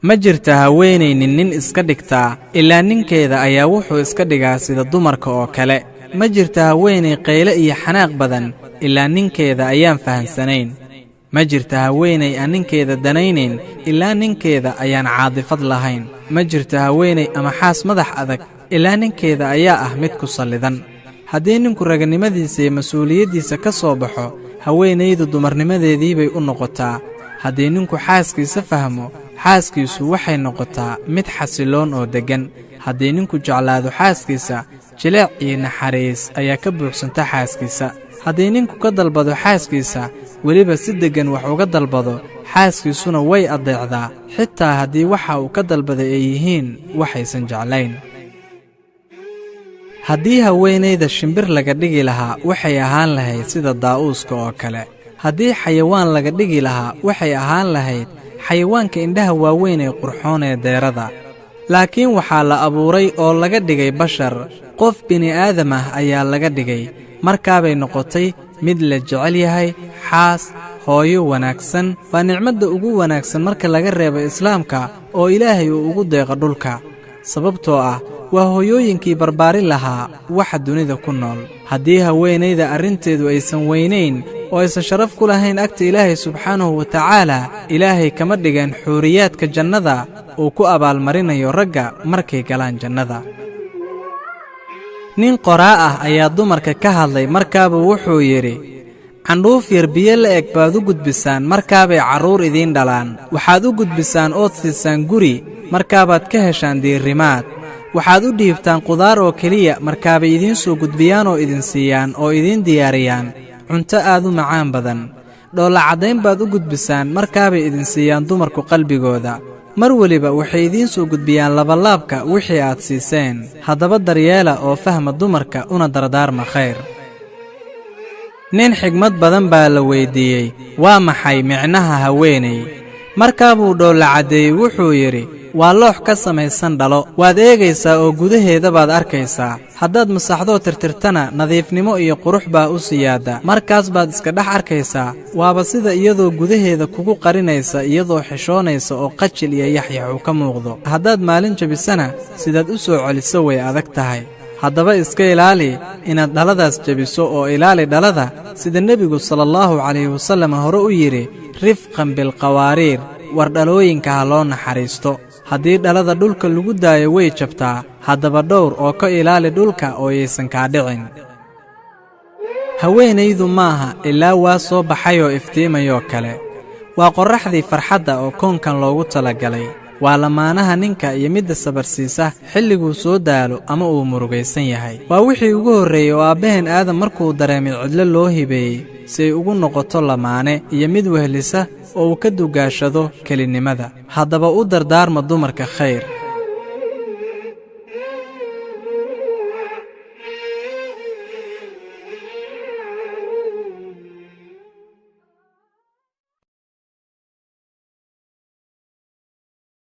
ma jirta haweenay nin iska dhigtaa ilaa ninkeeda ayaa wuxuu iska dhigaa sida dumarka oo kale ma jirta haweenay qayle iyo xanaaq badan ilaa ninkeeda ayaan fahansanayn ma jirta haweenay aan ninkeeda danaynayn ilaa ninkeeda ayaan caadifad lahayn ma jirta haweenay ama xaas madax adag ilaa ninkeeda ayaa ah mid ku sallidan haddii ninku raganimadiisa iyo mas-uuliyaddiisa ka soo baxo haweenaydu dumarnimadeedii bay u noqotaa haddii ninku xaaskiisa fahmo xaaskiisu waxay noqotaa mid xasiloon oo deggan haddii ninku jeclaado xaaskiisa jileec iyo naxariis ayaa ka buuxsanta xaaskiisa haddii ninku ka dalbado xaaskiisa weliba si deggan wax uga dalbado xaaskiisuna way adeecdaa xitaa haddii waxa uu ka dalbaday ay yihiin waxaysan jeclayn haddii haweenayda shimbir laga dhigi lahaa waxay ahaan lahayd sida daa'uuska oo kale haddii xayawaan laga dhigi lahaa waxay ahaan lahayd xayawaanka indhaha waaweyn ee qurxoon ee deerada laakiin waxaa la abuuray oo laga dhigay bashar qof bini'aadam ah ayaa laga dhigay markaabay noqotay mid la jecel yahay xaas hooyo wanaagsan waa nicmadda ugu wanaagsan marka laga reebo islaamka oo ilaahay uu ugu deeqo dhulka sababtoo ah waa hooyooyinkii barbaari lahaa waxa dunida ku nool haddii haweenayda arrinteedu aysan weynayn oo aysan sharaf ku lahayn agta ilaahay subxaanahu wa tacaala ilaahay kama dhigeen xuuriyaadka jannada uu ku abaalmarinayo ragga markay galaan jannada nin qoraa ah ayaa dumarka ka hadlay markaabuu wuxuu yidhi candhuuf yar biyo la eg baad u gudbisaan markaabay carruur idiin dhalaan waxaad u gudbisaan ood siisaan guri markaabaad ka heshaan diirrimaad waxaad u dhiibtaan qudaar oo keliya markaabay idiin soo gudbiyaan oo idin siiyaan oo idiin diyaariyaan cunto aad u macaan badan dhoolla caddayn baad u gudbisaan markaabay idin siiyaan dumarku qalbigooda mar weliba waxay idiin soo gudbiyaan labalaabka wixii aad siiseen haddaba daryeela oo fahma dumarka una dardaarma khayr nin xigmad badan baa la weyddiiyey waa maxay micnaha haweenay markaabuu dhoolla caddeeyey wuxuu yidhi waa loox ka samaysan dhalo waad eegaysaa oo gudaheeda baad arkaysaa haddaad masaxdoo tirtirtana nadiifnimo iyo qurux baa u siyaada markaas baad iska dhex arkaysaa waaba sida iyadoo gudaheeda kugu qarinaysa iyadoo xishoonaysa oo qajil iyo yaxyax uu ka muuqdo haddaad maalin jebisana sidaad u soo celiso way adag tahay haddaba iska ilaali inaad dhaladaas jebiso oo ilaali dhalada sida nebigu sallallahu calayhi wasallam hore u yidhi rifqan bilqawaariir war dhalooyinka ha loo naxariisto haddii dhalada dhulka lagu daayo way jabtaa haddaba dhowr oo ka ilaali dhulka oo yaysan kaa dhicin haweenaydu maaha ilaa waa soo baxayoo iftiimayoo kale waa qorraxdii farxadda oo koonkan loogu talagalay waa lamaanaha ninka iyo midda sabarsiisa xilliguu soo daalo ama uu murugaysan yahay waa wixii ugu horreeyey oo aabbaheen aadam markuu dareemay cidlo loo hibeeyey si ay ugu noqoto lamaane iyo mid wehlisa oo uu ka dugaashado kelinnimada haddaba u dardaarma dumarka khayr